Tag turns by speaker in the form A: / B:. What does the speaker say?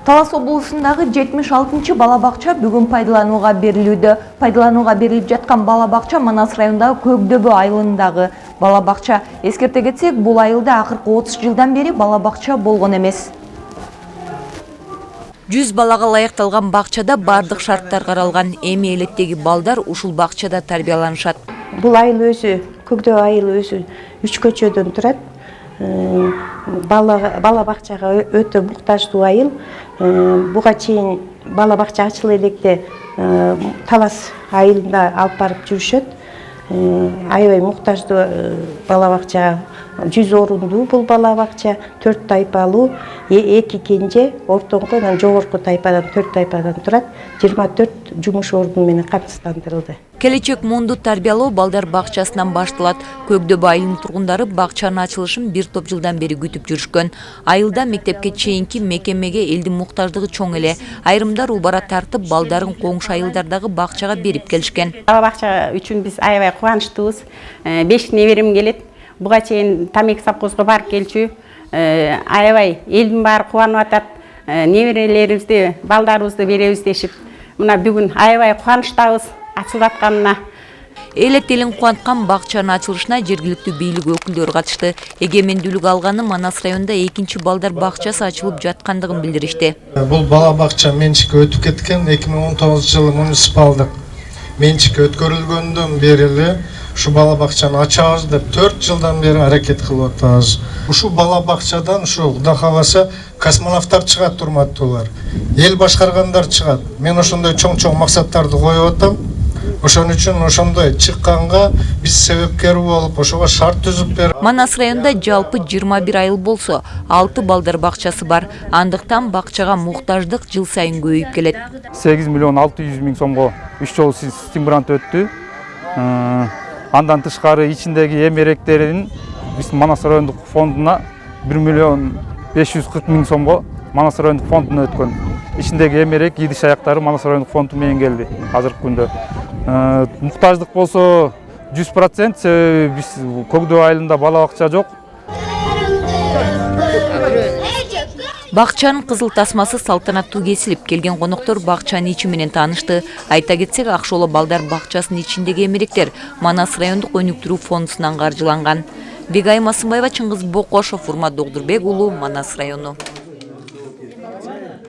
A: Талас облусундагы 76-чы бала бакча бүгүн пайдаланууга берилүүдө. Пайдаланууга берилип жаткан бала бакча Манас районундагы Көкдөбө айылындагы бала бакча. Эскерте кетсек, бул айылда акыркы 30 жылдан бери бала бакча болгон эмес. 100 балага ылайыкталган бакчада бардык шарттар каралган. Эми элеттеги балдар ушул бакчада тарбияланышат.
B: Бул айыл өзү, Көкдөбө айылы өзү 3 көчөдөн турат. Бала бакчага өтө муктаждуу айыл. Буга чейин бала бакча ачыла электе Талас айылында алып барып жүрүшөт. Аябай муктаждуу бала бакча, 100 орундуу бул бала бакча, 4 тайпалуу, 2 кенже, ортоңку менен жогорку тайпадан 4 тайпадан турат, 24 жумуш орду менен камсыздандырылды.
A: Келечек мунду тарбиялоо балдар бакчасынан башталат. Көкдөбө айылынын тургундары бакчанын ачылышын бир топ жылдан бери күтүп жүрүшкөн. Айылда мектепке чейинки мекемеге элдин муктаждыгы чоң эле. Айрымдар убара тартып, балдарын коңшу айылдардагы бакчага берип келишкен.
C: Бала бакча үчүн биз аябай кубанычтуубуз. 5 неберем келет. Буга чейин Тамек совхозго барып келчү. Аябай элдин баары кубанып атат. Неберелерибизди, балдарыбызды беребиз дешип. Мына бүгүн аябай кубанычтабыз. Ачылатканына.
A: Элет элин кубанткан бакчанын ачылышына жергиликтүү бийлик өкүлдөрү катышты. Эгемендүүлүк алганы Манас районунда 2-чи балдар бакчасы ачылып жаткандыгын билдиришти.
D: Бул бала бакча менчикке өтүп кеткен 2019-жылы муниципалдык менчикке өткөрүлгөндөн бери эле ушу бала бакчаны ачабыз деп 4 жылдан бери аракет кылып атабыз. Ушу бала бакчадан ушу Кудай кааласа космонавттар чыгат, урматтуулар. Эл башкаргандар чыгат. Мен ошондой чоң-чоң максаттарды коюп атам. Ошон үчүн ошондой чыкканга биз себепкер болуп, ошого шарт түзүп берип.
A: Манас районунда жалпы 21 айыл болсо, 6 балдар бакчасы бар. Андыктан бакчага муктаждык жыл сайын көбөйүп келет.
E: 8 миллион 600 миң сомго 3 жолу стимулянт өттү. Андан тышкары ичиндеги эмеректерин биз Манас райондук фондуна 1 миллион 540 миң сомго Манас райондук фондуна өткөн. Ичиндеги эмерек идиш аяктары Манас райондук фонду менен келди азыркы күндө. Муктаждык болсо 100%, биз Көкдөбө айылында бала бакча жок.
A: Бакчанын кызыл тасмасы салтанаттуу кесилип, келген коноктор бакчанын ичи менен таанышты. Айта кетсек, Акшооло балдар бакчасынын ичиндеги эмеректер Манас райондук өнүктүрүү фондусунан каржыланган. Бегайым Асымбаева, Чыңгыз Бокошов, Урмат Догдурбек уулу, Манас району.